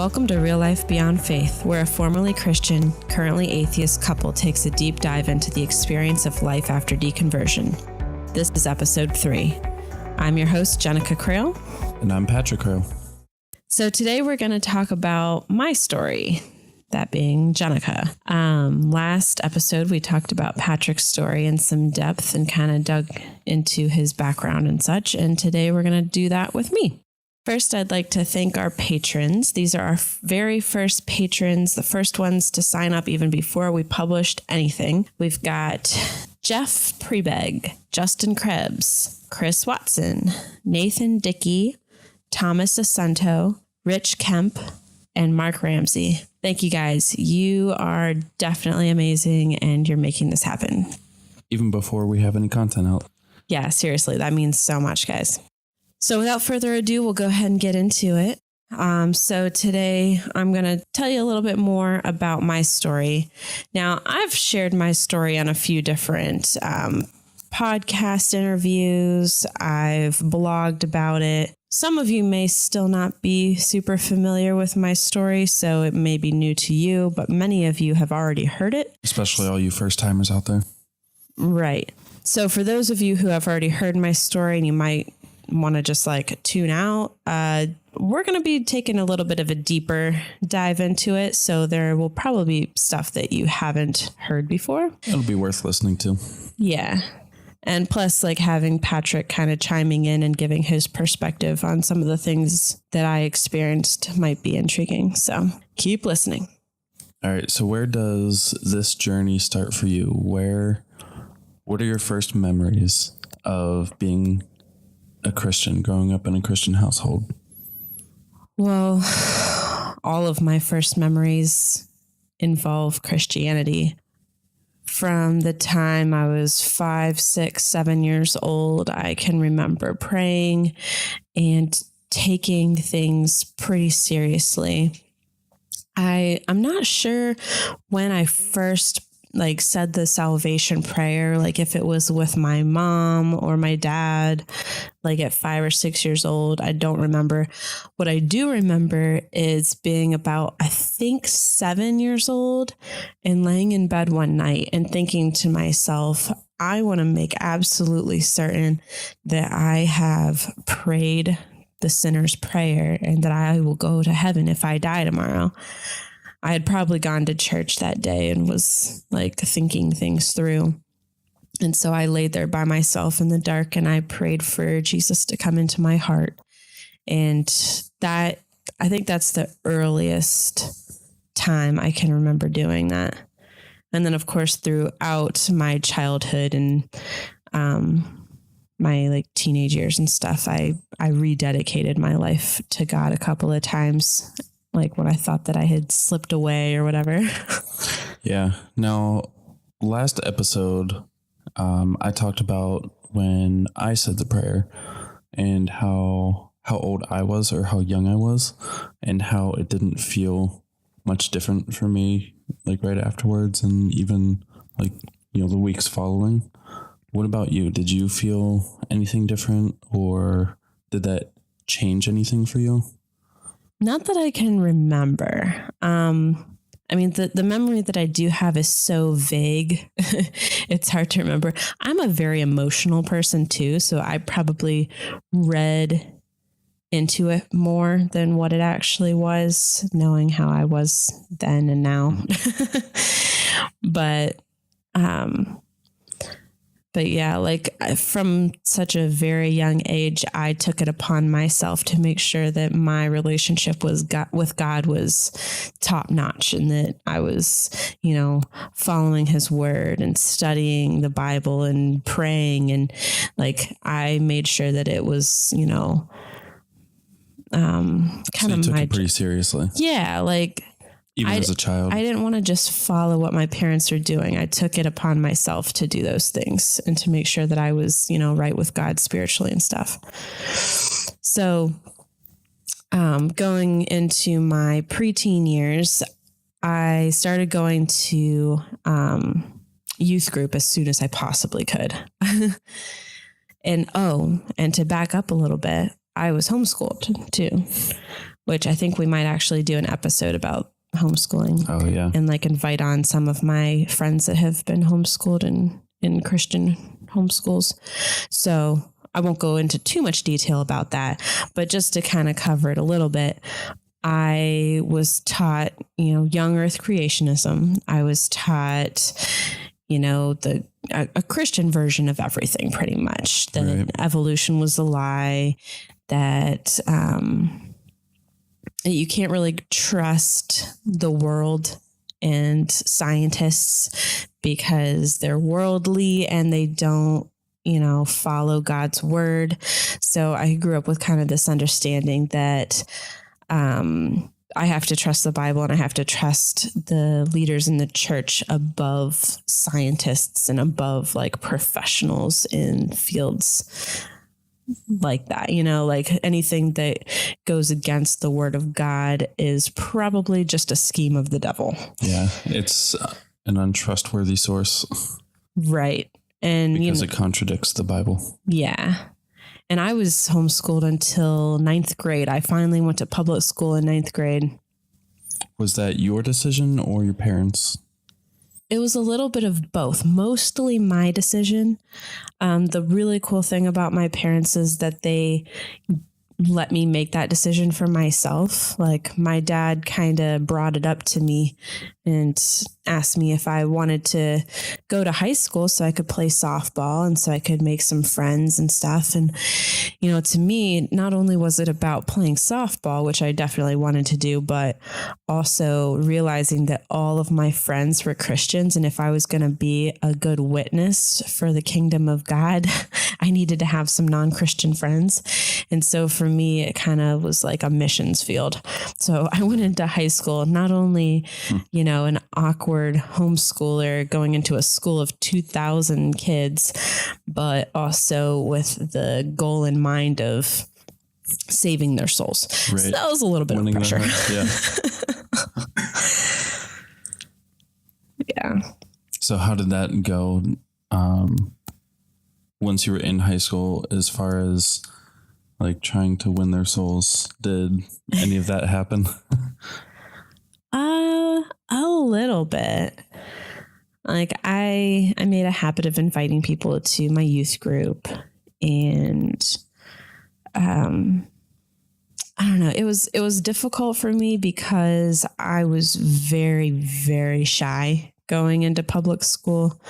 Welcome to Real Life Beyond Faith, where a formerly Christian, currently atheist couple takes a deep dive into the experience of life after deconversion. This is episode 3. I'm your host, Jenica Creel. And I'm Patrick Creel. So today we're going to talk about my story, that being Jenica. Last episode, we talked about Patrick's story in some depth and kind of dug into his background and such. And today we're going to do that with me. First, I'd like to thank our patrons. These are our very first patrons, the first ones to sign up even before we published anything. We've got Jeff Prebeg, Justin Krebs, Chris Watson, Nathan Dickey, Thomas Asunto, Rich Kemp, and Mark Ramsey. Thank you guys. You are definitely amazing and you're making this happen. Even before we have any content out. Yeah, seriously, that means so much, guys. So without further ado, we'll go ahead and get into it. So today I'm going to tell you a little bit more about my story. Now, I've shared my story on a few different podcast interviews. I've blogged about it. Some of you may still not be super familiar with my story, so it may be new to you, but many of you have already heard it. Especially all you first timers out there. Right. So for those of you who have already heard my story and you might want to just like tune out, we're going to be taking a little bit of a deeper dive into it. So there will probably be stuff that you haven't heard before. It'll be worth listening to. Yeah. And plus, like having Patrick kind of chiming in and giving his perspective on some of the things that I experienced might be intriguing. So keep listening. All right. So where does this journey start for you? What are your first memories of being a Christian, growing up in a Christian household? Well, all of my first memories involve Christianity. From the time I was 5, 6, 7 years old, I can remember praying and taking things pretty seriously. I'm not sure when I first said the salvation prayer, like if it was with my mom or my dad, like at 5 or 6 years old. I don't remember. What I do remember is being about, I think, 7 years old and laying in bed one night and thinking to myself, I want to make absolutely certain that I have prayed the sinner's prayer and that I will go to heaven if I die tomorrow. I had probably gone to church that day and was like thinking things through. And so I laid there by myself in the dark and I prayed for Jesus to come into my heart. And I think that's the earliest time I can remember doing that. And then, of course, throughout my childhood and my teenage years and stuff, I rededicated my life to God a couple of times. Like when I thought that I had slipped away or whatever. Yeah. Now, last episode, I talked about when I said the prayer and how old I was or how young I was and how it didn't feel much different for me, right afterwards and even the weeks following. What about you? Did you feel anything different or did that change anything for you? Not that I can remember. The memory that I do have is so vague. It's hard to remember. I'm a very emotional person too, so I probably read into it more than what it actually was, knowing how I was then and now. But yeah, from such a very young age, I took it upon myself to make sure that my relationship with God was top notch and that I was, following his word and studying the Bible and praying. And I made sure that it was, kind of took it pretty seriously. Yeah. Even as a child, I didn't want to just follow what my parents are doing. I took it upon myself to do those things and to make sure that I was, right with God spiritually and stuff. So, going into my preteen years, I started going to youth group as soon as I possibly could. And to back up a little bit, I was homeschooled too. which I think we might actually do an episode about homeschooling. Oh, yeah. And like invite on some of my friends that have been homeschooled in Christian homeschools. So I won't go into too much detail about that, but just to kind of cover it a little bit, I was taught, young earth creationism. I was taught, a Christian version of everything, pretty much. That evolution was a lie, that you can't really trust the world and scientists because they're worldly and they don't, follow God's word. So I grew up with kind of this understanding that I have to trust the Bible and I have to trust the leaders in the church above scientists and above like professionals in fields like that, like anything that goes against the word of God is probably just a scheme of the devil. Yeah. It's an untrustworthy source. Right. And because it contradicts the Bible. Yeah. And I was homeschooled until 9th grade. I finally went to public school in 9th grade. Was that your decision or your parents'? It was a little bit of both, mostly my decision. The really cool thing about my parents is that they let me make that decision for myself. Like my dad kind of brought it up to me and asked me if I wanted to go to high school so I could play softball and so I could make some friends and stuff. And, to me, not only was it about playing softball, which I definitely wanted to do, but also realizing that all of my friends were Christians. And if I was going to be a good witness for the kingdom of God, I needed to have some non-Christian friends. And so for me, it kind of was like a missions field. So I went into high school, not only, an awkward homeschooler going into a school of 2,000 kids, but also with the goal in mind of saving their souls. Right. So that was a little bit of pressure. Yeah. So how did that go once you were in high school, as far as like trying to win their souls? Did any of that happen? A little bit. Like I made a habit of inviting people to my youth group, and I don't know. It was difficult for me because I was very, very shy going into public school.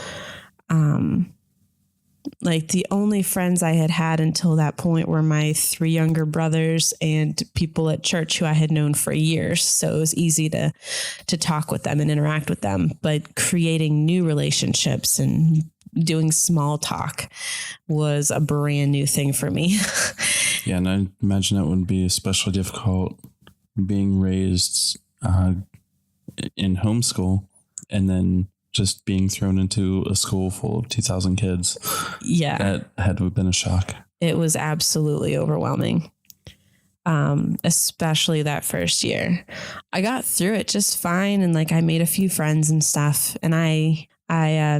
Like the only friends I had until that point were my 3 younger brothers and people at church who I had known for years. So it was easy to talk with them and interact with them, but creating new relationships and doing small talk was a brand new thing for me. Yeah. And I imagine that would be especially difficult being raised in homeschool and then just being thrown into a school full of 2,000 kids. Yeah. That had to have been a shock. It was absolutely overwhelming. Especially that first year. I got through it just fine. And like I made a few friends and stuff, and I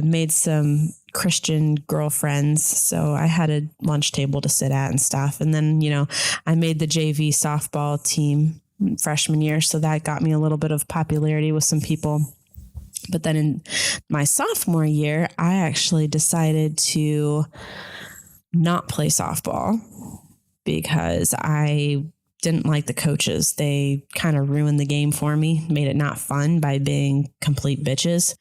made some Christian girlfriends. So I had a lunch table to sit at and stuff. And then, I made the JV softball team freshman year. So that got me a little bit of popularity with some people. But then in my sophomore year, I actually decided to not play softball because I didn't like the coaches. They kind of ruined the game for me, made it not fun by being complete bitches.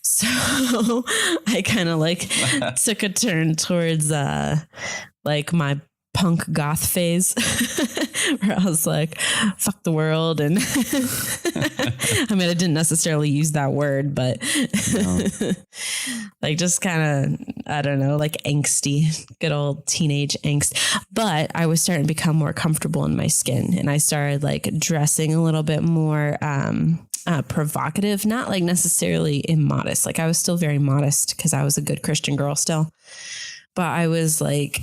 So I kind of like took a turn towards like my punk goth phase where I was like, fuck the world. And I mean, I didn't necessarily use that word, but like just kind of, I don't know, like angsty, good old teenage angst. But I was starting to become more comfortable in my skin, and I started like dressing a little bit more provocative, not like necessarily immodest. Like I was still very modest because I was a good Christian girl still, but I was like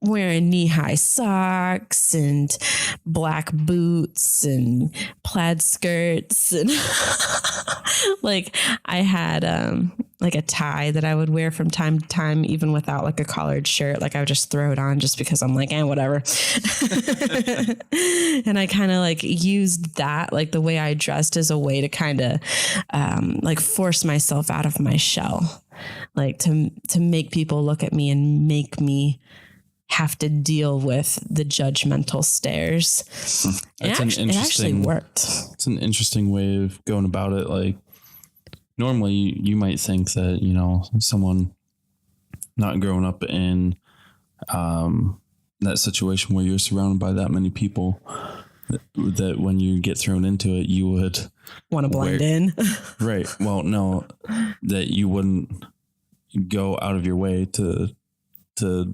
wearing knee-high socks and black boots and plaid skirts. And like I had like a tie that I would wear from time to time, even without like a collared shirt. Like I would just throw it on just because I'm like, whatever. And I kind of like used that, like the way I dressed, as a way to kind of like force myself out of my shell, like to make people look at me and make me have to deal with the judgmental stares. It actually worked. It's an interesting way of going about it. Like normally you might think that, you know, someone not growing up in that situation where you're surrounded by that many people, that when you get thrown into it, you would want to blend in. Right. Well, no, that you wouldn't go out of your way to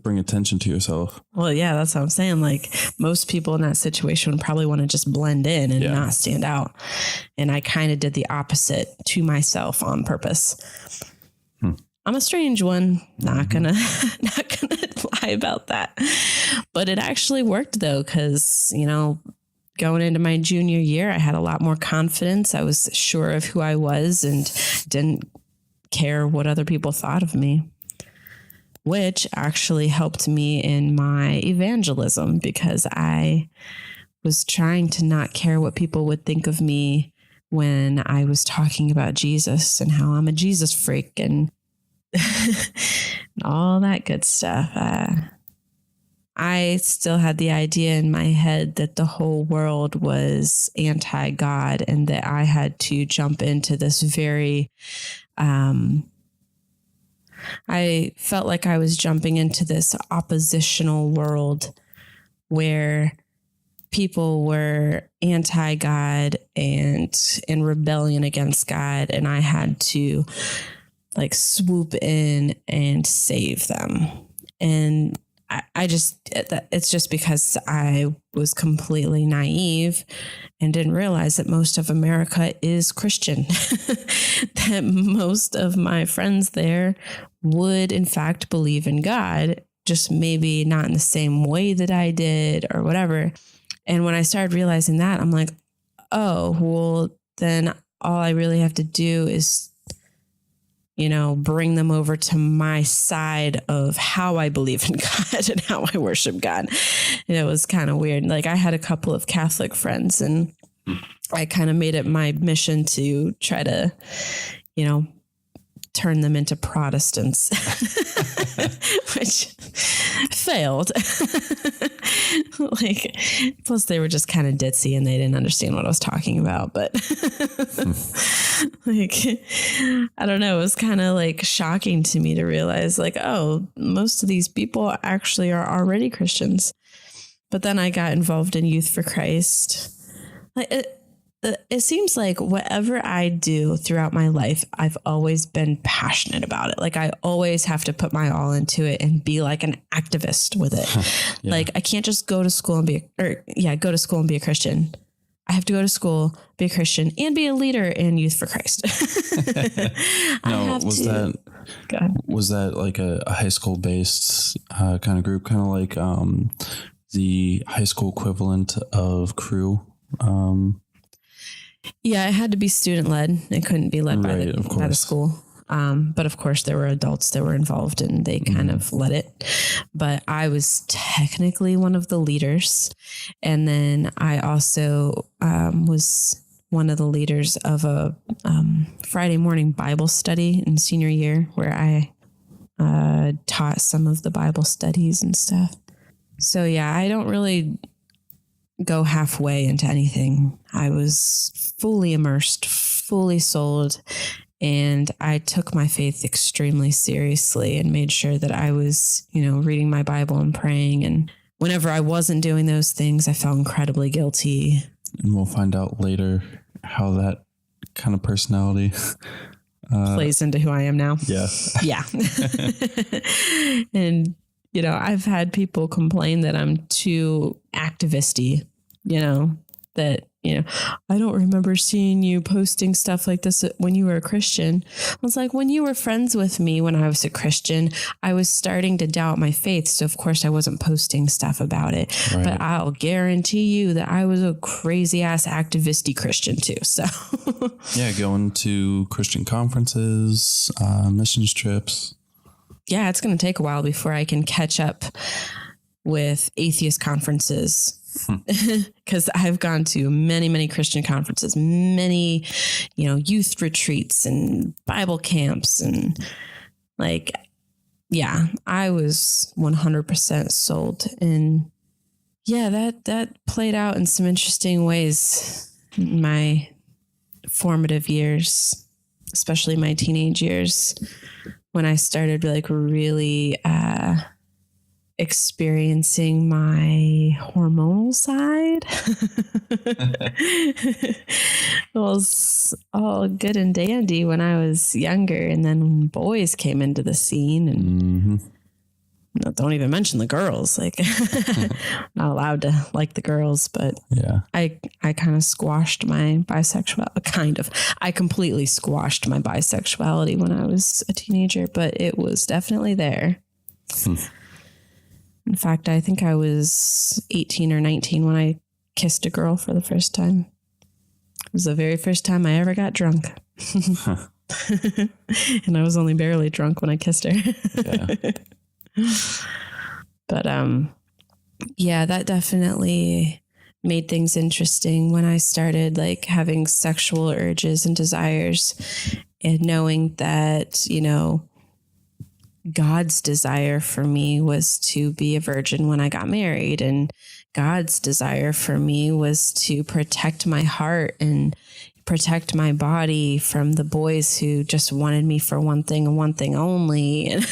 bring attention to yourself. Well, yeah, that's what I'm saying. Like most people in that situation would probably want to just blend in and not stand out. And I kind of did the opposite to myself on purpose. I'm a strange one. Not gonna lie about that. But it actually worked though, because, you know, going into my junior year, I had a lot more confidence. I was sure of who I was and didn't care what other people thought of me, which actually helped me in my evangelism, because I was trying to not care what people would think of me when I was talking about Jesus and how I'm a Jesus freak and all that good stuff. I still had the idea in my head that the whole world was anti-God and that I had to jump into this very, I felt like I was jumping into this oppositional world where people were anti-God and in rebellion against God. And I had to like swoop in and save them. And it's just because I was completely naive and didn't realize that most of America is Christian, that most of my friends there would in fact believe in God, just maybe not in the same way that I did or whatever. And when I started realizing that, I'm like, oh, well, then all I really have to do is, you know, bring them over to my side of how I believe in God and how I worship God. And it was kind of weird. Like I had a couple of Catholic friends and I kind of made it my mission to try to, you know, turn them into Protestants, which failed. Like, plus they were just kind of ditzy and they didn't understand what I was talking about. But like, I don't know. It was kind of like shocking to me to realize like, oh, most of these people actually are already Christians. But then I got involved in Youth for Christ. Like it seems like whatever I do throughout my life, I've always been passionate about it. Like I always have to put my all into it and be like an activist with it. Yeah. Like I can't just go to school and go to school and be a Christian. I have to go to school, be a Christian, and be a leader in Youth for Christ. Was that like a high school based kind of group, kind of like the high school equivalent of Crew? Yeah, it had to be student led. It couldn't be led by the school. But of course there were adults that were involved and they kind of led it. But I was technically one of the leaders. And then I also was one of the leaders of a Friday morning Bible study in senior year where I taught some of the Bible studies and stuff. So yeah, I don't really go halfway into anything. I was fully immersed, fully sold, and I took my faith extremely seriously and made sure that I was, you know, reading my Bible and praying. And whenever I wasn't doing those things, I felt incredibly guilty. And we'll find out later how that kind of personality plays into who I am now. Yeah. Yeah. And you know, I've had people complain that I'm too activisty, you know, that, I don't remember seeing you posting stuff like this when you were a Christian. I was like, when you were friends with me when I was a Christian, I was starting to doubt my faith. So of course I wasn't posting stuff about it, Right. but I'll guarantee you that I was a crazy ass activisty Christian too. So Yeah, going to Christian conferences, missions trips. Yeah, it's going to take a while before I can catch up with atheist conferences. Because I've gone to many, many Christian conferences, many, youth retreats and Bible camps. And I was 100% sold. And yeah, that played out in some interesting ways in my formative years, especially my teenage years, when I started really experiencing my hormonal side. It was all good and dandy when I was younger, and then when boys came into the scene, and don't even mention the girls. Not allowed to like the girls, but yeah, I kind of squashed my bisexuality. I completely squashed my bisexuality when I was a teenager, but it was definitely there. In fact, I think I was 18 or 19 when I kissed a girl for the first time. It was the very first time I ever got drunk. And I was only barely drunk when I kissed her. Yeah. But that definitely made things interesting when I started having sexual urges and desires, and knowing that, God's desire for me was to be a virgin when I got married, and God's desire for me was to protect my heart and protect my body from the boys who just wanted me for one thing and one thing only. And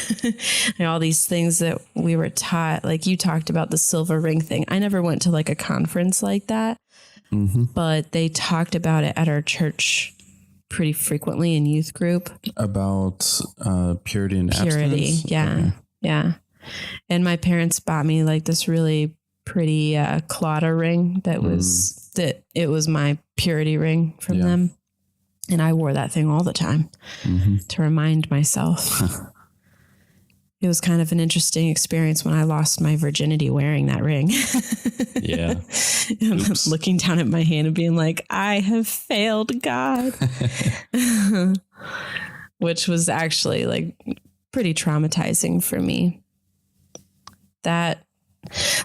all these things that we were taught, like you talked about the silver ring thing. I never went to a conference like that, but they talked about it at our church pretty frequently in youth group. About purity and purity. abstinence? Yeah. Okay. Yeah. And my parents bought me this really pretty Claudia ring that was my purity ring from them. And I wore that thing all the time to remind myself. It was kind of an interesting experience when I lost my virginity wearing that ring. Yeah. And looking down at my hand and being like, I have failed God. Which was actually pretty traumatizing for me. That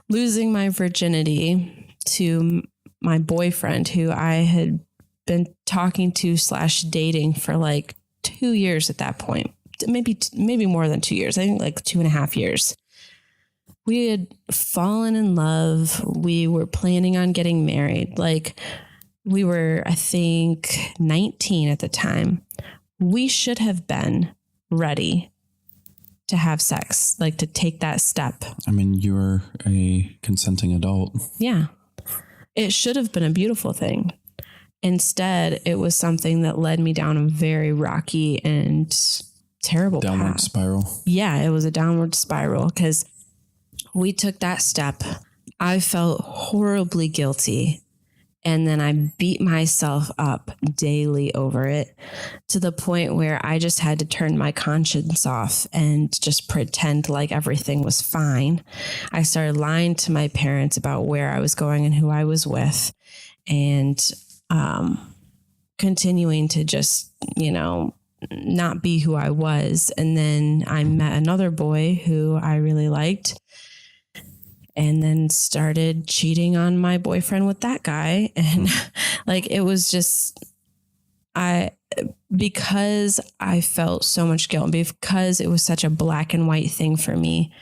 losing my virginity to my boyfriend, who I had been talking to / dating for 2 years at that point. Maybe more than 2 years. I think 2.5 years. We had fallen in love. We were planning on getting married. We were, I think, 19 at the time. We should have been ready to have sex, to take that step. I mean, you're a consenting adult. Yeah. It should have been a beautiful thing. Instead, it was something that led me down a very rocky and terrible downward path. Spiral. Yeah, it was a downward spiral because we took that step. I felt horribly guilty. And then I beat myself up daily over it, to the point where I just had to turn my conscience off and just pretend like everything was fine. I started lying to my parents about where I was going and who I was with, and continuing to just, not be who I was. And then I met another boy who I really liked, and then started cheating on my boyfriend with that guy. And it was just, because I felt so much guilt, because it was such a black and white thing for me,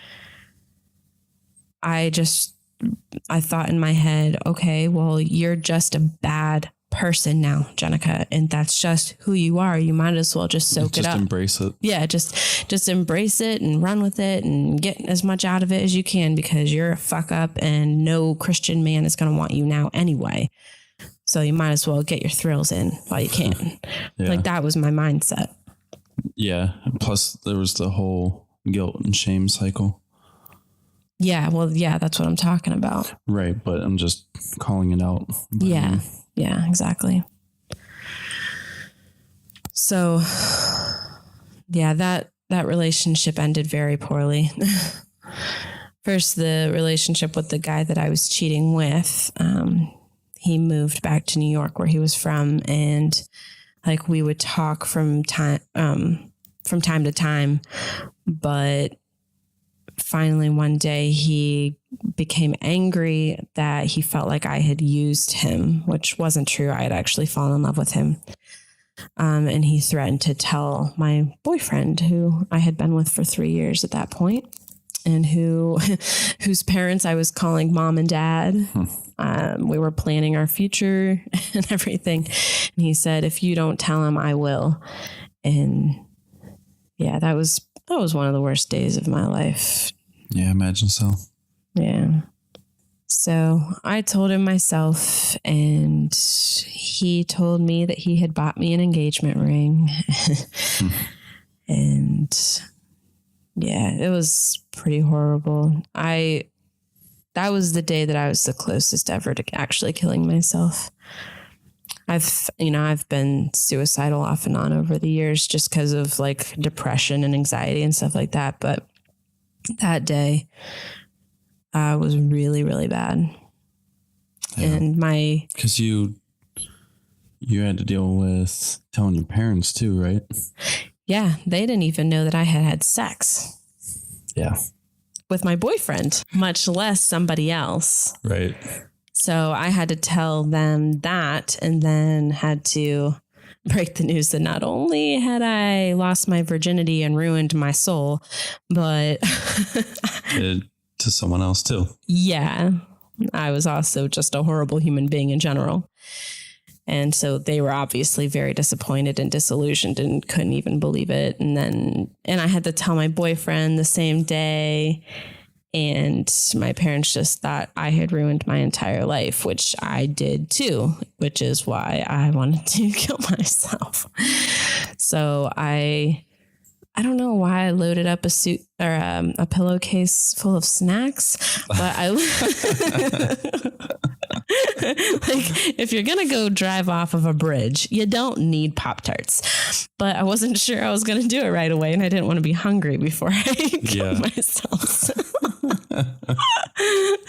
I thought in my head, okay, well, you're just a bad person now, Jenica, and that's just who you are. You might as well just soak it up. Just embrace it. Yeah, just embrace it and run with it and get as much out of it as you can, because you're a fuck up and no Christian man is going to want you now anyway. So you might as well get your thrills in while you can. Yeah. That was my mindset. Yeah. Plus there was the whole guilt and shame cycle. Yeah. Well, yeah, that's what I'm talking about. Right. But I'm just calling it out. Yeah. Yeah, exactly. So yeah, that relationship ended very poorly. First, the relationship with the guy that I was cheating with, he moved back to New York where he was from, and like we would talk from time to time, but finally one day he became angry that he felt like I had used him, which wasn't true. I had actually fallen in love with him. And he threatened to tell my boyfriend, who I had been with for 3 years at that point, and whose parents I was calling mom and dad. We were planning our future and everything. And he said, if you don't tell him, I will. And yeah, that was one of the worst days of my life. Yeah, imagine so. Yeah. So I told him myself, and he told me that he had bought me an engagement ring. And yeah, it was pretty horrible. That was the day that I was the closest ever to actually killing myself. I've been suicidal off and on over the years just because of like depression and anxiety and stuff like that. But that day was really, really bad. Yeah. And because you had to deal with telling your parents too, right? Yeah. They didn't even know that I had sex. Yeah. With my boyfriend, much less somebody else. Right. So I had to tell them that, and then had to break the news that not only had I lost my virginity and ruined my soul, but to someone else too. Yeah. I was also just a horrible human being in general. And so they were obviously very disappointed and disillusioned and couldn't even believe it. And I had to tell my boyfriend the same day. And my parents just thought I had ruined my entire life, which I did too, which is why I wanted to kill myself. So I don't know why I loaded up a suit or a pillowcase full of snacks, but I like, if you're going to go drive off of a bridge, you don't need Pop-Tarts. But I wasn't sure I was going to do it right away, and I didn't want to be hungry before I killed myself.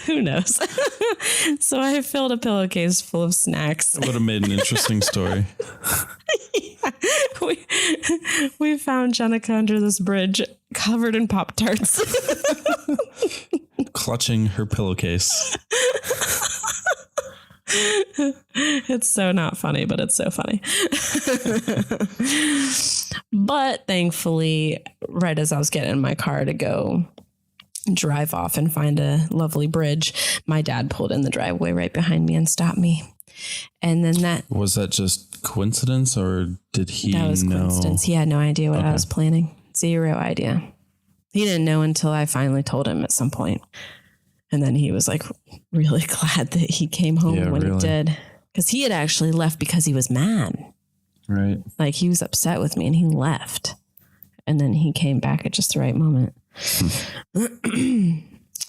Who knows? So I filled a pillowcase full of snacks. It would have made an interesting story. Yeah. We found Jenica under this bridge covered in Pop-Tarts. Clutching her pillowcase. It's so not funny, but it's so funny. But thankfully, right as I was getting in my car to go drive off and find a lovely bridge, my dad pulled in the driveway right behind me and stopped me. And then was that just coincidence, or did he know? That was coincidence. He had no idea what I was planning. Zero idea. He didn't know until I finally told him at some point. And then he was like really glad that he came home when he did. Because he had actually left because he was mad. Right. Like he was upset with me and he left. And then he came back at just the right moment.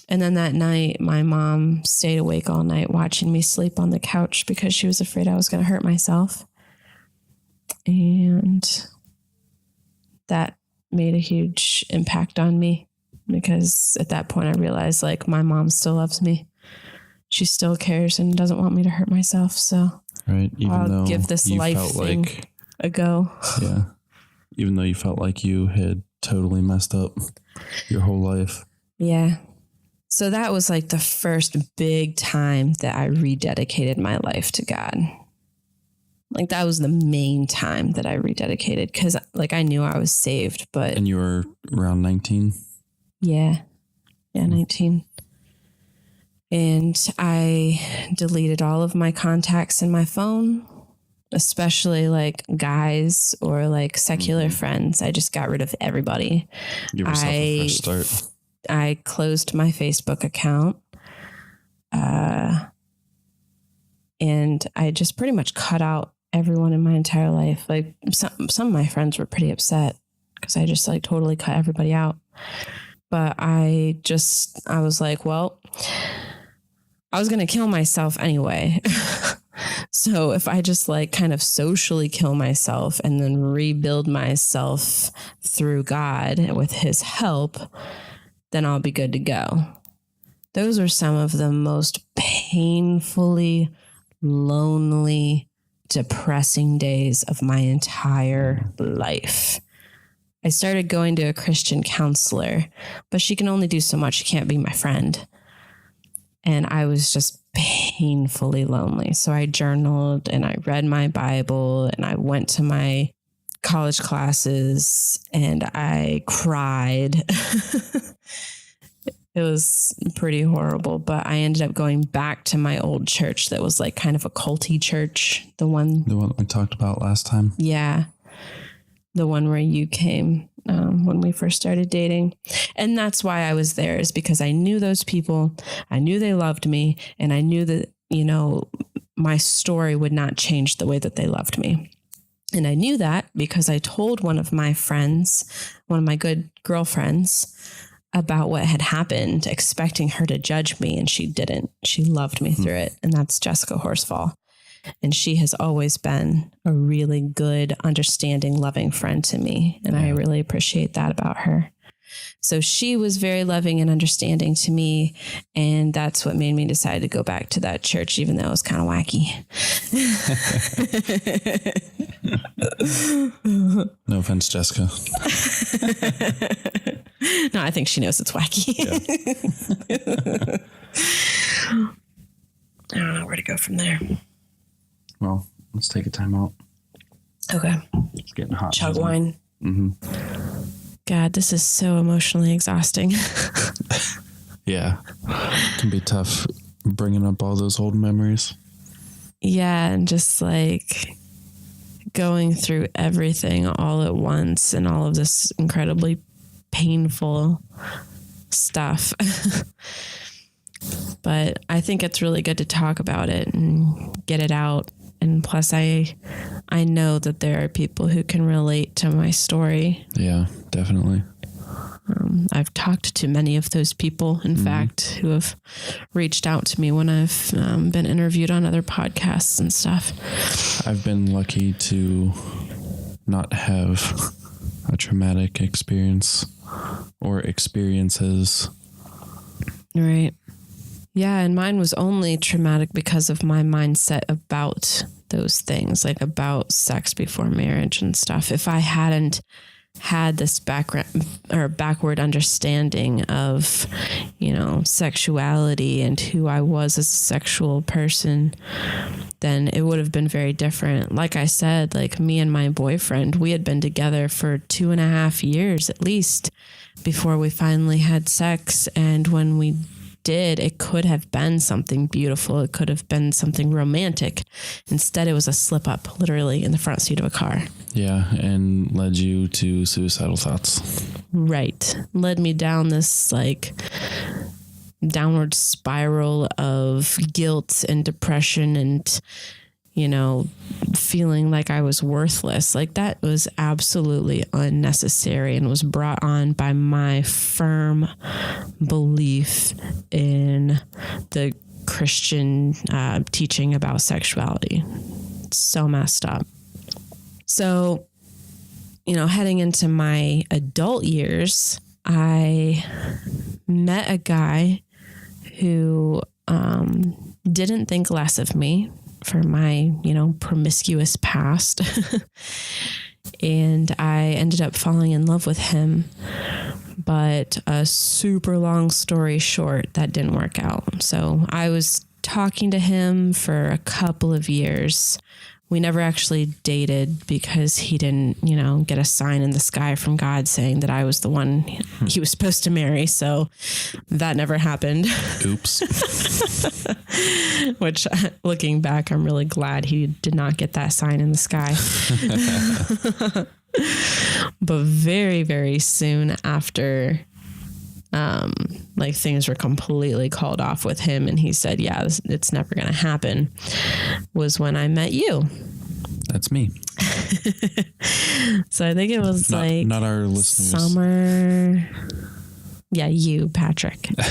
And then that night, my mom stayed awake all night watching me sleep on the couch because she was afraid I was going to hurt myself. And that made a huge impact on me because at that point I realized like my mom still loves me. She still cares and doesn't want me to hurt myself. So I'll give this life thing a go. Yeah. Even though you felt like you had totally messed up your whole life. Yeah. So that was like the first big time that I rededicated my life to God. Like that was the main time that I rededicated because like I knew I was saved, but. And you were around 19? Yeah. Yeah, 19. And I deleted all of my contacts in my phone, especially like guys or like secular friends. I just got rid of everybody. Give yourself a fresh start. I closed my Facebook account. And I just pretty much cut out everyone in my entire life. Like some of my friends were pretty upset because I just like totally cut everybody out. But I was like, well, I was going to kill myself anyway. So if I just like kind of socially kill myself and then rebuild myself through God with his help, then I'll be good to go. Those are some of the most painfully lonely, depressing days of my entire life. I started going to a Christian counselor, but she can only do so much. She can't be my friend. And I was just painfully lonely. So I journaled and I read my Bible and I went to my college classes and I cried. It was pretty horrible, but I ended up going back to my old church that was like kind of a culty church. The one we talked about last time. Yeah. The one where you came when we first started dating. And that's why I was there, is because I knew those people. I knew they loved me. And I knew that, you know, my story would not change the way that they loved me. And I knew that because I told one of my friends, one of my good girlfriends, about what had happened, expecting her to judge me. And she didn't. She loved me through it. And that's Jessica Horsfall. And she has always been a really good, understanding, loving friend to me. And I really appreciate that about her. So she was very loving and understanding to me. And that's what made me decide to go back to that church, even though it was kind of wacky. No offense, Jessica. No, I think she knows it's wacky. Yeah. I don't know where to go from there. Well, let's take a time out. Okay. It's getting hot. Chug wine. Mm-hmm. God, this is so emotionally exhausting. Yeah. It can be tough bringing up all those old memories. Yeah, and just like going through everything all at once and all of this incredibly painful stuff. But I think it's really good to talk about it and get it out. And plus, I know that there are people who can relate to my story. Yeah, definitely. I've talked to many of those people, in fact, who have reached out to me when I've been interviewed on other podcasts and stuff. I've been lucky to not have a traumatic experience or experiences. Right. Yeah, and mine was only traumatic because of my mindset about those things, like about sex before marriage and stuff. If I hadn't had this background or backward understanding of, you know, sexuality and who I was as a sexual person, then it would have been very different. Like I said, like me and my boyfriend, we had been together for 2.5 years at least before we finally had sex. And when we did, it could have been something beautiful. It could have been something romantic. Instead, it was a slip up, literally in the front seat of a car. Yeah, and led you to suicidal thoughts. Right. Led me down this like downward spiral of guilt and depression and, you know, feeling like I was worthless. Like that was absolutely unnecessary and was brought on by my firm belief in the Christian teaching about sexuality. It's so messed up. So, you know, heading into my adult years, I met a guy who didn't think less of me for my, you know, promiscuous past. And I ended up falling in love with him. But a super long story short, that didn't work out. So I was talking to him for a couple of years. We never actually dated because he didn't, you know, get a sign in the sky from God saying that I was the one he was supposed to marry. So that never happened. Oops. Which, looking back, I'm really glad he did not get that sign in the sky. But very, very soon after, like things were completely called off with him and he said, yeah, it's never going to happen, was when I met you. That's me. So I think it was not our listeners. summer Yeah, you, Patrick. I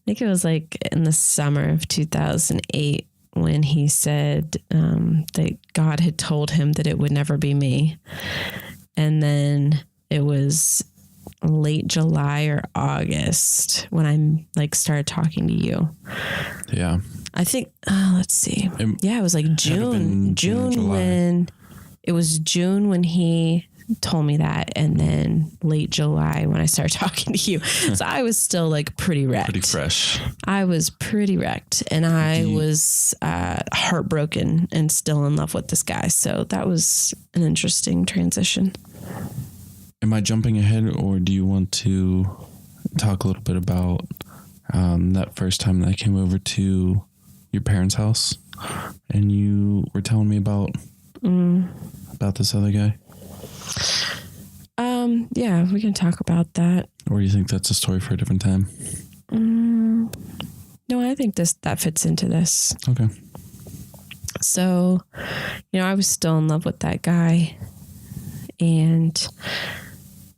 think it was like in the summer of 2008 when he said that God had told him that it would never be me. And then it was late July or August when I like started talking to you. Yeah. I think, let's see. It was like June when it was June when he told me that. And then late July when I started talking to you. So I was still like pretty wrecked. Pretty fresh. I was pretty wrecked and I was heartbroken and still in love with this guy. So that was an interesting transition. Am I jumping ahead, or do you want to talk a little bit about that first time that I came over to your parents' house and you were telling me about this other guy? Yeah, we can talk about that. Or do you think that's a story for a different time? No, I think that fits into this. Okay. So, I was still in love with that guy, and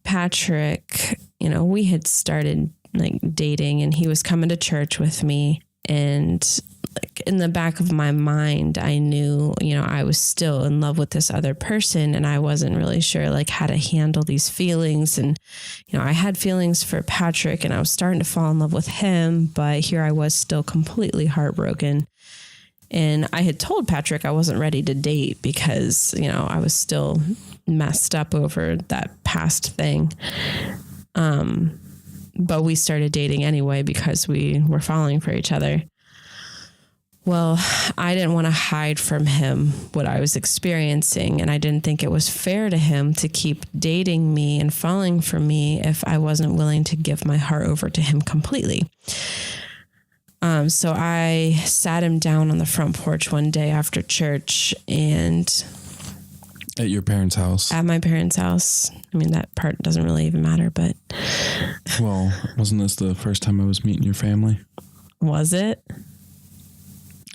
Patrick, we had started like dating, and he was coming to church with me, and like in the back of my mind, I knew, I was still in love with this other person, and I wasn't really sure like how to handle these feelings. And, I had feelings for Patrick, and I was starting to fall in love with him, but here I was still completely heartbroken. And I had told Patrick I wasn't ready to date because, I was still messed up over that past thing. But we started dating anyway because we were falling for each other. Well, I didn't want to hide from him what I was experiencing, and I didn't think it was fair to him to keep dating me and falling for me if I wasn't willing to give my heart over to him completely. So I sat him down on the front porch one day after church, and at your parents' house? At my parents' house. I mean, that part doesn't really even matter, but. Well, wasn't this the first time I was meeting your family? Was it?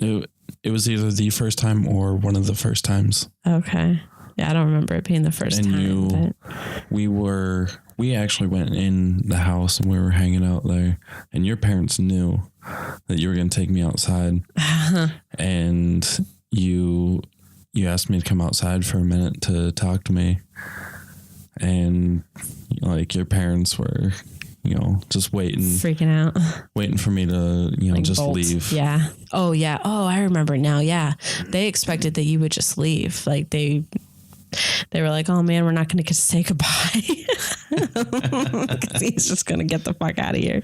It was either the first time or one of the first times. Okay. Yeah, I don't remember it being the first time. We actually went in the house and we were hanging out there, and your parents knew that you were going to take me outside. And you asked me to come outside for a minute to talk to me. And like your parents were, just freaking out, waiting for me to, like just bolt. Leave. Yeah. Oh yeah. Oh, I remember now. Yeah. They expected that you would just leave. Like they were like, oh man, we're not going to get to say goodbye. Because he's just going to get the fuck out of here.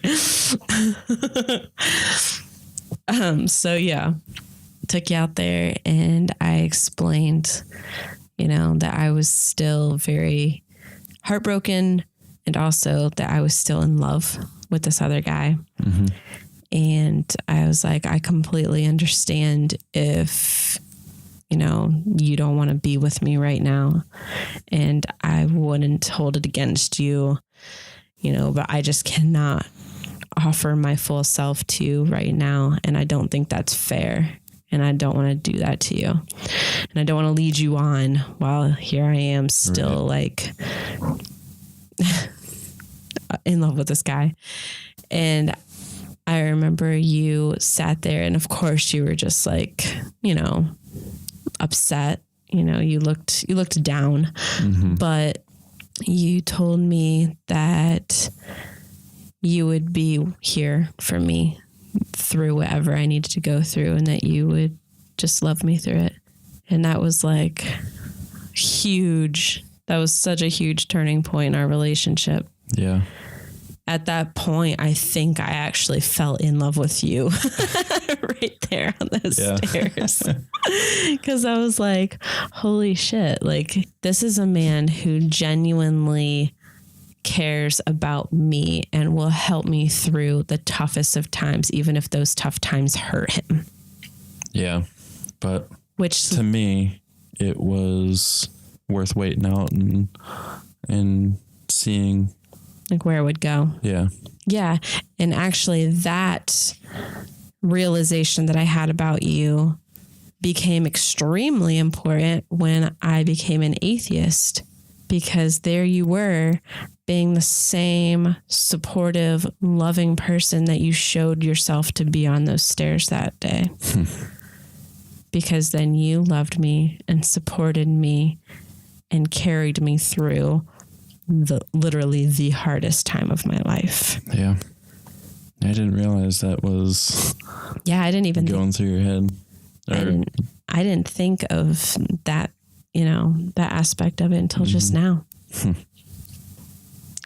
So yeah, took you out there and I explained, that I was still very heartbroken and also that I was still in love with this other guy. Mm-hmm. And I was like, I completely understand if, you don't want to be with me right now, and I wouldn't hold it against you, but I just cannot offer my full self to you right now. And I don't think that's fair. And I don't want to do that to you. And I don't want to lead you on while here I am still like in love with this guy. And I remember you sat there and of course you were just like, upset. You looked down, mm-hmm. But you told me that you would be here for me through whatever I needed to go through, and that you would just love me through it. And that was like huge. That was such a huge turning point in our relationship. Yeah. At that point, I think I actually fell in love with you right there on those stairs. Because I was like, holy shit, like this is a man who genuinely cares about me and will help me through the toughest of times, even if those tough times hurt him. Yeah. But to me, it was worth waiting out and seeing like where it would go. Yeah. Yeah. And actually that realization that I had about you became extremely important when I became an atheist, because there you were being the same supportive, loving person that you showed yourself to be on those stairs that day. Because then you loved me and supported me and carried me through literally the hardest time of my life. Yeah. I didn't realize that was I didn't even going through your head. I didn't think of that, that aspect of it until just now. Kind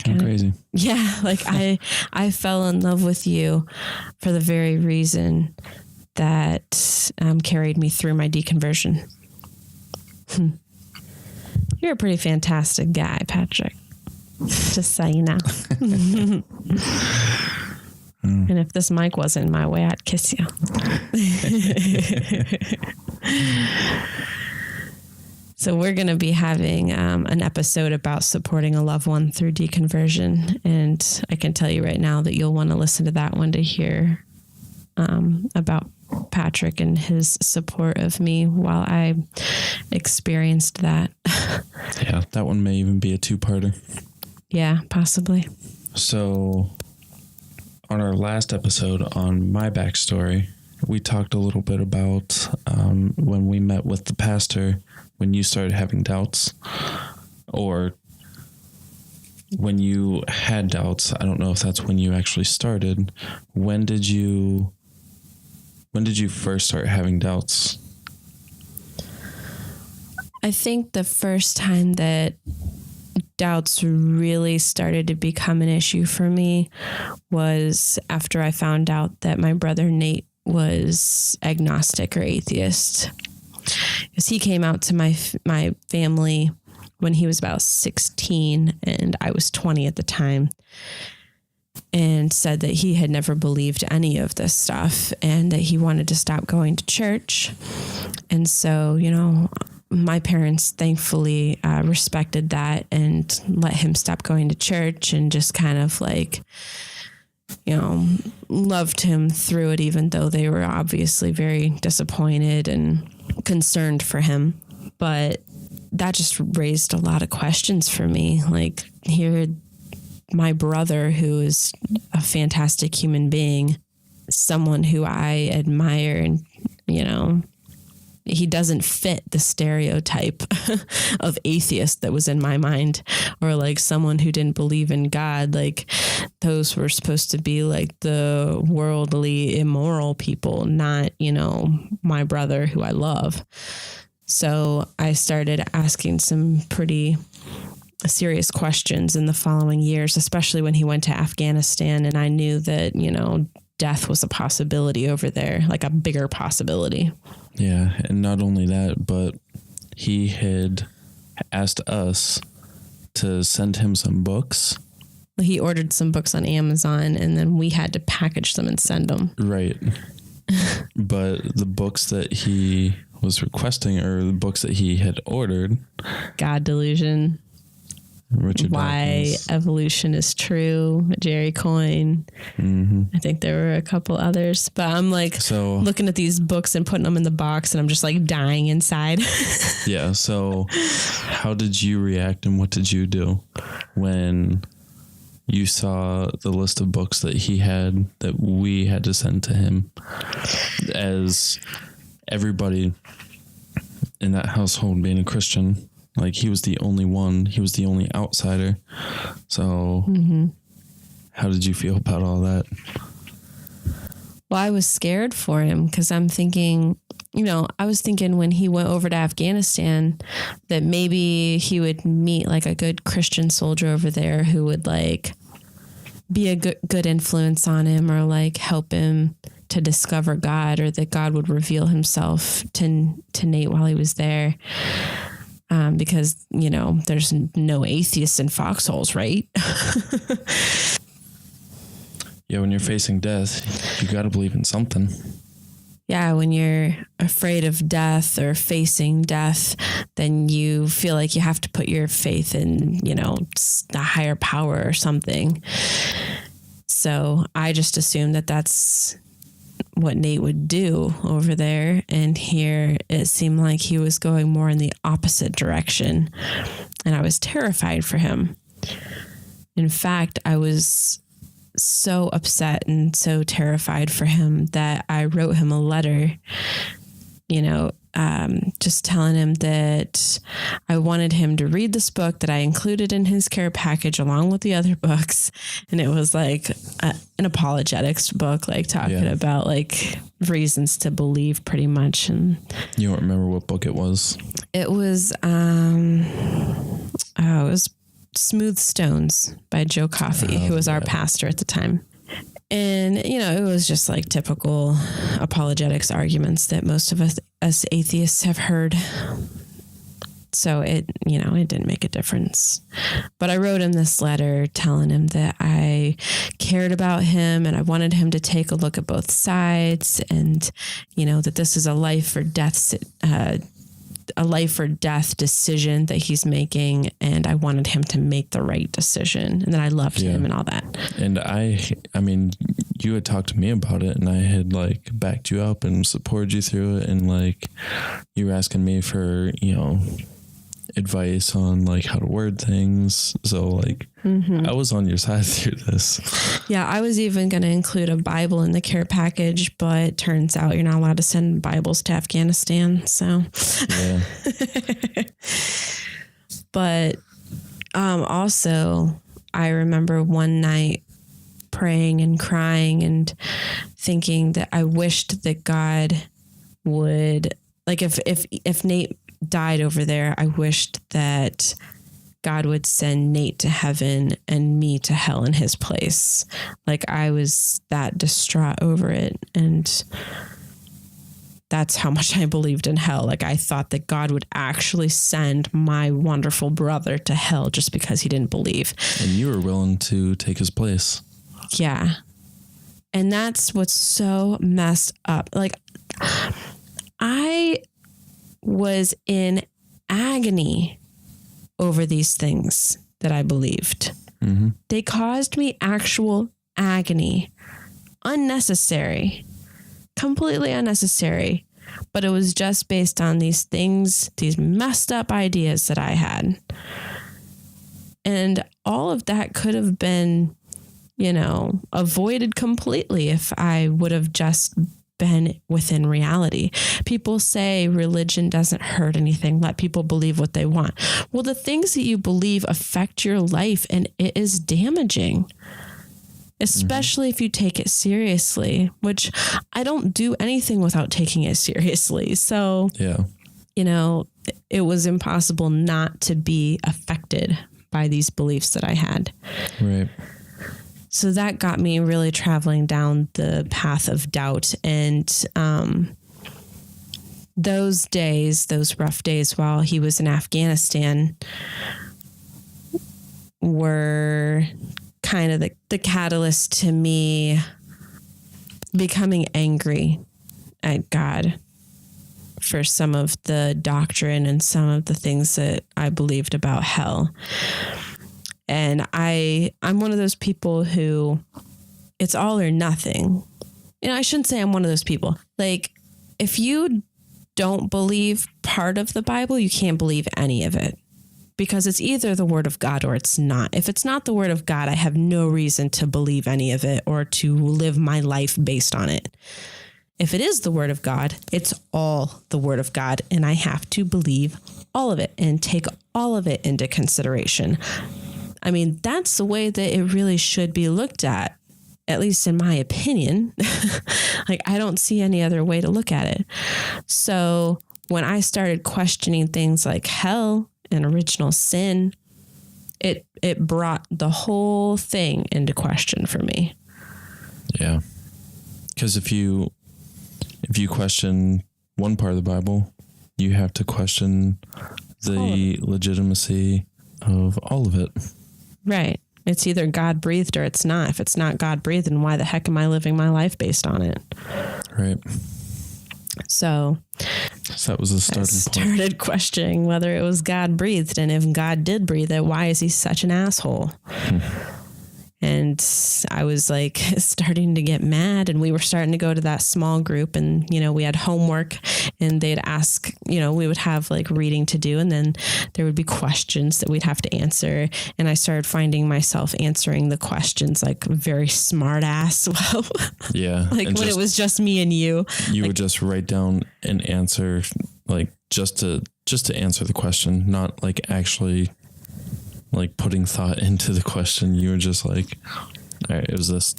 of crazy. Yeah. Like I fell in love with you for the very reason that carried me through my deconversion. You're a pretty fantastic guy, Patrick. Just so you know. And if this mic wasn't in my way, I'd kiss you. So we're going to be having an episode about supporting a loved one through deconversion. And I can tell you right now that you'll want to listen to that one to hear about Patrick and his support of me while I experienced that. Yeah, that one may even be a two-parter. Yeah, possibly. So on our last episode on my backstory, we talked a little bit about when we met with the pastor, when you started having doubts, or when you had doubts. I don't know if that's when you actually started. When did you first start having doubts? I think the first time that doubts really started to become an issue for me was after I found out that my brother Nate was agnostic or atheist. Because he came out to my family when he was about 16 and I was 20 at the time, and said that he had never believed any of this stuff and that he wanted to stop going to church. And so, my parents thankfully respected that and let him stop going to church and just kind of loved him through it, even though they were obviously very disappointed and concerned for him. But that just raised a lot of questions for me. Like, here, my brother, who is a fantastic human being, someone who I admire, and, he doesn't fit the stereotype of atheist that was in my mind, or like someone who didn't believe in God. Like, those were supposed to be like the worldly, immoral people, not, my brother who I love. So I started asking some pretty serious questions in the following years, especially when he went to Afghanistan. And I knew that, death was a possibility over there, like a bigger possibility. Yeah. And not only that, but he had asked us to send him some books. He ordered some books on Amazon and then we had to package them and send them. Right. But the books that he was requesting, or the books that he had ordered, God Delusion, Richard Why Dawkins, Evolution is True, Jerry Coyne. I think there were a couple others, but I'm looking at these books and putting them in the box and I'm just like dying inside. Yeah. So how did you react and what did you do when you saw the list of books that he had that we had to send to him? As everybody in that household being a Christian, like, he was the only one, he was the only outsider. So how did you feel about all that? Well, I was scared for him because I'm thinking, I was thinking when he went over to Afghanistan that maybe he would meet like a good Christian soldier over there who would like be a good influence on him, or like help him to discover God, or that God would reveal himself to Nate while he was there. Because, there's no atheists in foxholes, right? Yeah, when you're facing death, you got to believe in something. Yeah, when you're afraid of death or facing death, then you feel like you have to put your faith in, a higher power or something. So I just assumed that that's what Nate would do over there. And here it seemed like he was going more in the opposite direction. and I was terrified for him. In fact, I was so upset and so terrified for him that I wrote him a letter, just telling him that I wanted him to read this book that I included in his care package along with the other books. And it was like an apologetics book, like talking about like reasons to believe pretty much. And you don't remember what book it was? It was, it was Smooth Stones by Joe Coffey, who was our pastor at the time. And, it was just like typical apologetics arguments that most of us atheists have heard. So it didn't make a difference. But I wrote him this letter telling him that I cared about him and I wanted him to take a look at both sides, and, that this is a life or death decision that he's making, and I wanted him to make the right decision, and that I loved him and all that. And I mean, you had talked to me about it, and I had like backed you up and supported you through it, and like you were asking me for, advice on like how to word things. So like I was on your side through this. Yeah, I was even going to include a Bible in the care package, but turns out you're not allowed to send Bibles to Afghanistan. So yeah. But also I remember one night praying and crying and thinking that I wished that God would, like, if Nate died over there, I wished that God would send Nate to heaven and me to hell in his place. Like, I was that distraught over it. And that's how much I believed in hell. Like, I thought that God would actually send my wonderful brother to hell just because he didn't believe. And you were willing to take his place. Yeah. And that's what's so messed up. Like, I was in agony over these things that I believed. Mm-hmm. They caused me actual agony. Unnecessary. Completely unnecessary. But it was just based on these things, these messed up ideas that I had. And all of that could have been, avoided completely if I would have just been within reality. People say religion doesn't hurt anything. Let people believe what they want. Well, the things that you believe affect your life, and it is damaging, especially if you take it seriously, which I don't do anything without taking it seriously. So, it was impossible not to be affected by these beliefs that I had. Right. So that got me really traveling down the path of doubt. And those rough days while he was in Afghanistan were kind of the catalyst to me becoming angry at God for some of the doctrine and some of the things that I believed about hell. And I'm one of those people who it's all or nothing. I shouldn't say I'm one of those people. Like, if you don't believe part of the Bible, you can't believe any of it, because it's either the word of God or it's not. If it's not the word of God, I have no reason to believe any of it or to live my life based on it. If it is the word of God, it's all the word of God, and I have to believe all of it and take all of it into consideration. I mean, that's the way that it really should be looked at least in my opinion. Like, I don't see any other way to look at it. So when I started questioning things like hell and original sin, it brought the whole thing into question for me. Yeah. Because if you question one part of the Bible, you have to question the legitimacy of all of it. Right. It's either God breathed or it's not. If it's not God breathed, then why the heck am I living my life based on it? Right. So that was the starting point. I started questioning whether it was God breathed, and if God did breathe it, why is he such an asshole? And I was like starting to get mad, and we were starting to go to that small group, and, we had homework, and they'd ask, we would have like reading to do, and then there would be questions that we'd have to answer. And I started finding myself answering the questions like very smart ass. Well, yeah. like when it was just me and you would just write down an answer, like just to answer the question, not like actually like putting thought into the question. You were just like, all right, it was this.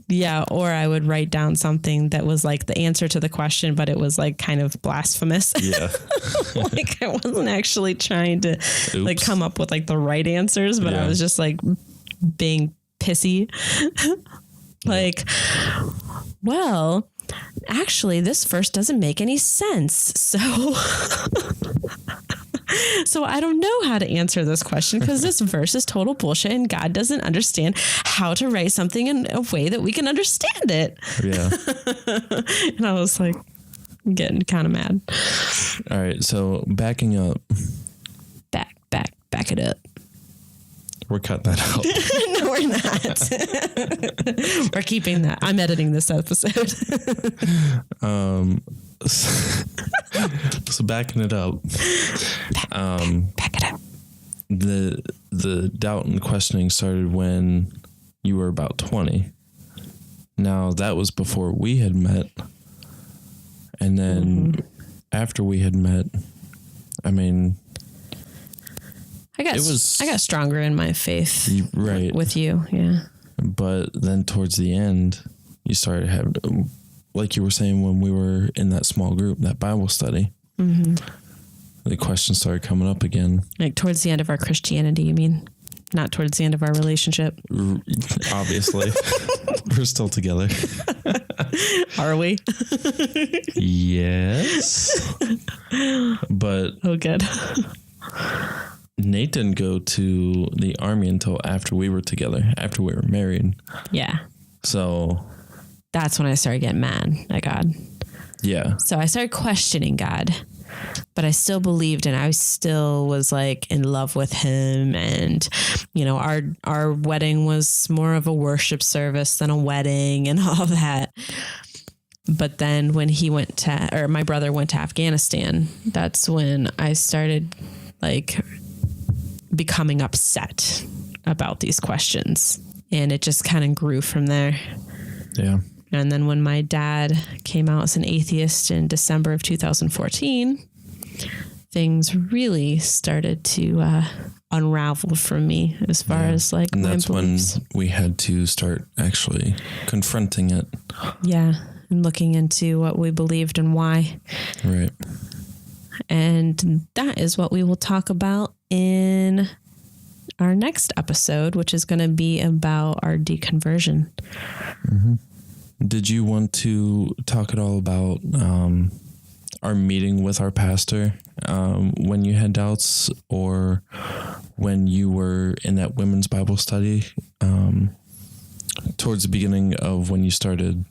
Yeah. Or I would write down something that was like the answer to the question, but it was like kind of blasphemous. Yeah. Like I wasn't actually trying to like come up with like the right answers, but I was just like being pissy. Like, well, actually this verse doesn't make any sense. So I don't know how to answer this question because this verse is total bullshit and God doesn't understand how to write something in a way that we can understand it. Yeah. And I was like getting kind of mad. All right. So backing up. Back it up. We're cutting that out. No, we're not. We're keeping that. I'm editing this episode. So backing it up. Back it up. The doubt and questioning started when you were about 20. Now that was before we had met. And then after we had met, I mean, I got stronger in my faith right with you. Yeah. But then towards the end, you started having, like you were saying, when we were in that small group, that Bible study, the questions started coming up again. Like towards the end of our Christianity, you mean? Not towards the end of our relationship? Obviously. We're still together. Are we? Yes. But... Oh, good. Nate didn't go to the army until after we were together, after we were married. Yeah. So... That's when I started getting mad at God. Yeah. So I started questioning God, but I still believed, and I still was like in love with him. And, our wedding was more of a worship service than a wedding and all that. But then when my brother went to Afghanistan, that's when I started like becoming upset about these questions. And it just kind of grew from there. Yeah. And then when my dad came out as an atheist in December of 2014, things really started to unravel for me as far as like and my that's beliefs. When we had to start actually confronting it. Yeah. And looking into what we believed and why. Right. And that is what we will talk about in our next episode, which is going to be about our deconversion. Mm-hmm. Did you want to talk at all about our meeting with our pastor when you had doubts, or when you were in that women's Bible study towards the beginning of when you started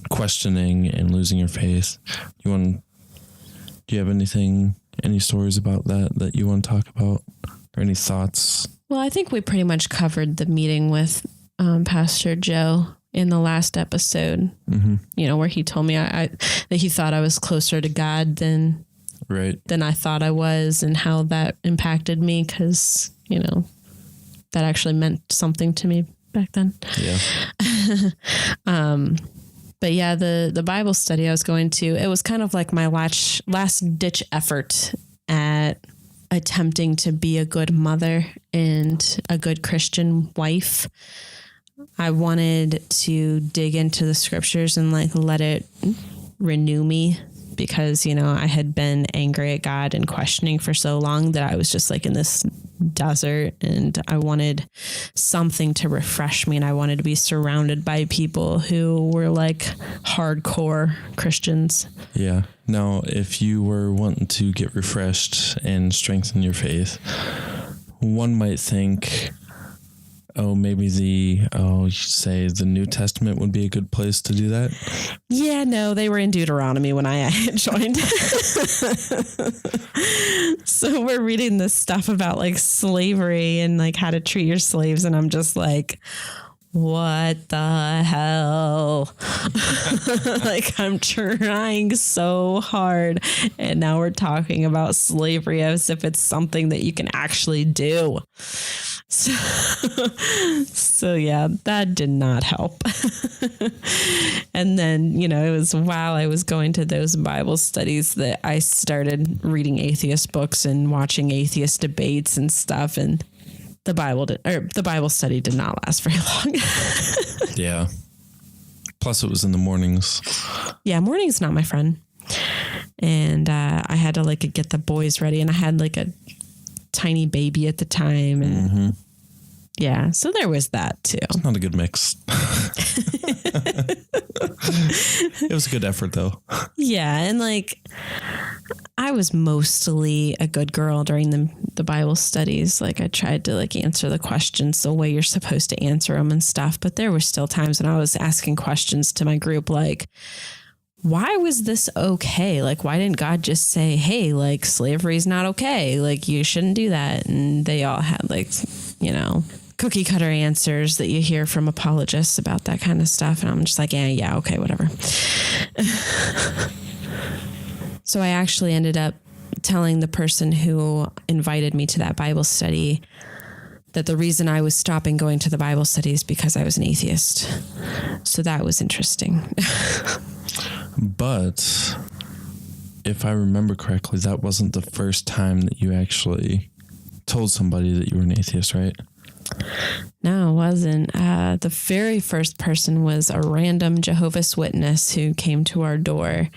questioning and losing your faith? Do you have any stories about that you want to talk about, or any thoughts? Well, I think we pretty much covered the meeting with Pastor Joe in the last episode, where he told me that he thought I was closer to God than I thought I was, and how that impacted me, because, that actually meant something to me back then. Yeah. But yeah, the Bible study I was going to, it was kind of like my last ditch effort at attempting to be a good mother and a good Christian wife. I wanted to dig into the scriptures and like let it renew me, because, I had been angry at God and questioning for so long that I was just like in this desert, and I wanted something to refresh me, and I wanted to be surrounded by people who were like hardcore Christians. Yeah. Now, if you were wanting to get refreshed and strengthen your faith, one might think Oh, maybe you say the New Testament would be a good place to do that? Yeah, no, they were in Deuteronomy when I joined. So we're reading this stuff about like slavery and like how to treat your slaves. And I'm just like, what the hell? Like, I'm trying so hard. And now we're talking about slavery as if it's something that you can actually do. So yeah, that did not help. And then, it was while I was going to those Bible studies that I started reading atheist books and watching atheist debates and stuff. And the Bible study did not last very long. Yeah. Plus it was in the mornings. Yeah, morning's not my friend. And I had to like get the boys ready, and I had like a tiny baby at the time. And yeah, so there was that too. It's not a good mix. It was a good effort though. Yeah. And like, I was mostly a good girl during the Bible studies. Like, I tried to like answer the questions the way you're supposed to answer them and stuff. But there were still times when I was asking questions to my group, like, why was this okay? Like, why didn't God just say, hey, like, slavery is not okay. Like, you shouldn't do that. And they all had like, cookie cutter answers that you hear from apologists about that kind of stuff. And I'm just like, yeah, okay, whatever. So I actually ended up telling the person who invited me to that Bible study that the reason I was stopping going to the Bible study is because I was an atheist. So that was interesting. But if I remember correctly, that wasn't the first time that you actually told somebody that you were an atheist, right? No, it wasn't. The very first person was a random Jehovah's Witness who came to our door.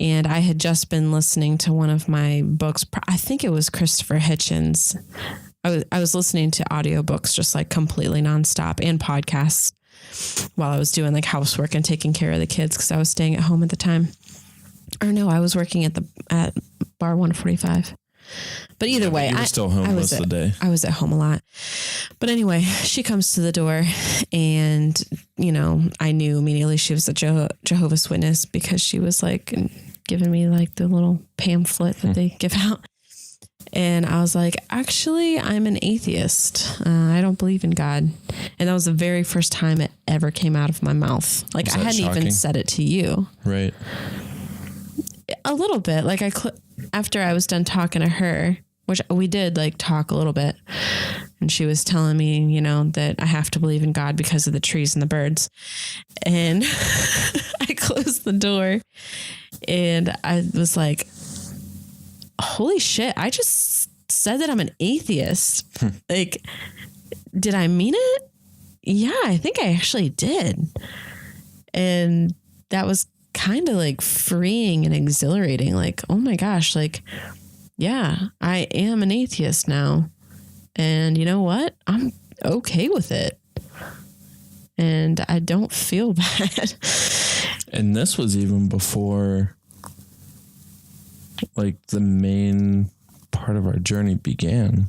And I had just been listening to one of my books. I think it was Christopher Hitchens. I was listening to audiobooks just like completely nonstop, and podcasts while I was doing like housework and taking care of the kids because I was staying at home at the time. Or no, I was working at Bar 145. But either way, you were still home most of the day. I was at home a lot. But anyway, she comes to the door, and, I knew immediately she was a Jehovah's Witness because she was like giving me like the little pamphlet that they give out. And I was like, actually, I'm an atheist. I don't believe in God. And that was the very first time it ever came out of my mouth. Like, I hadn't even said it to you. Right. A little bit. Like, after I was done talking to her, which we did like talk a little bit, and she was telling me, that I have to believe in God because of the trees and the birds. And I closed the door and I was like, holy shit, I just said that I'm an atheist. Like, did I mean it? Yeah, I think I actually did. And that was kind of like freeing and exhilarating. Like, oh my gosh, like, yeah, I am an atheist now. And you know what? I'm okay with it. And I don't feel bad. And this was even before like the main part of our journey began,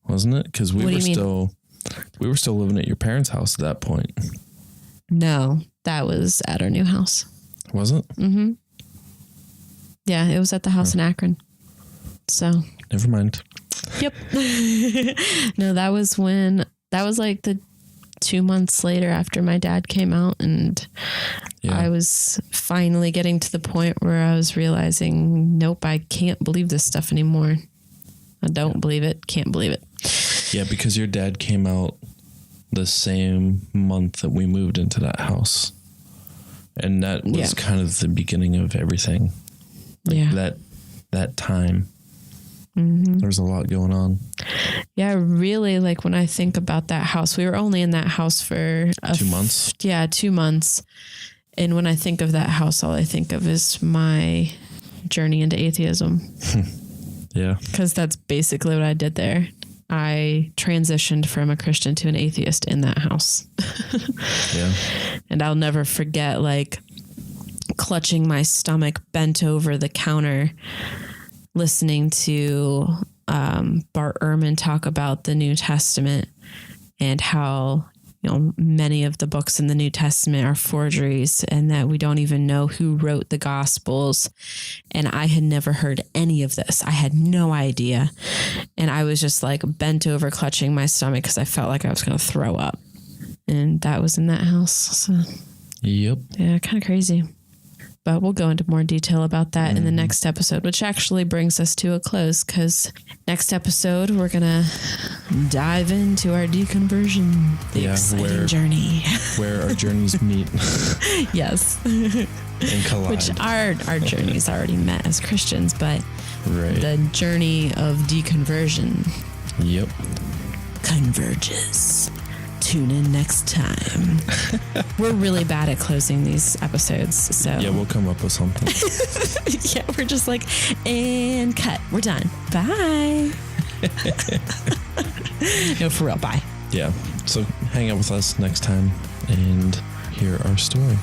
wasn't it? Because we were still living at your parents' house at that point. No, that was at our new house. Was it? Mm-hmm. Yeah, it was at the house in Akron. So never mind. Yep. No, that was like the 2 months later after my dad came out, and I was finally getting to the point where I was realizing, nope, I can't believe this stuff anymore. I don't believe it. Can't believe it. Yeah, because your dad came out the same month that we moved into that house. And that was kind of the beginning of everything. Like that time. Mm-hmm. There's a lot going on. Yeah, really, like when I think about that house, we were only in that house for 2 months. 2 months. And when I think of that house, all I think of is my journey into atheism. Yeah. Because that's basically what I did there. I transitioned from a Christian to an atheist in that house. Yeah. And I'll never forget, like, clutching my stomach, bent over the counter, listening to Bart Ehrman talk about the New Testament and how, many of the books in the New Testament are forgeries and that we don't even know who wrote the Gospels. And I had never heard any of this. I had no idea. And I was just like bent over clutching my stomach because I felt like I was going to throw up. And that was in that house. So, yep. Yeah, kind of crazy. But we'll go into more detail about that in the next episode, which actually brings us to a close because next episode, we're going to dive into our deconversion, the exciting journey. Where our journeys meet. Yes. And collide. Which our journeys already met as Christians, but the journey of deconversion converges. Tune in next time. We're really bad at closing these episodes, so yeah, we'll come up with something. Yeah, we're just like, and cut. We're done. Bye. No, for real. Bye. Yeah. So hang out with us next time and hear our story.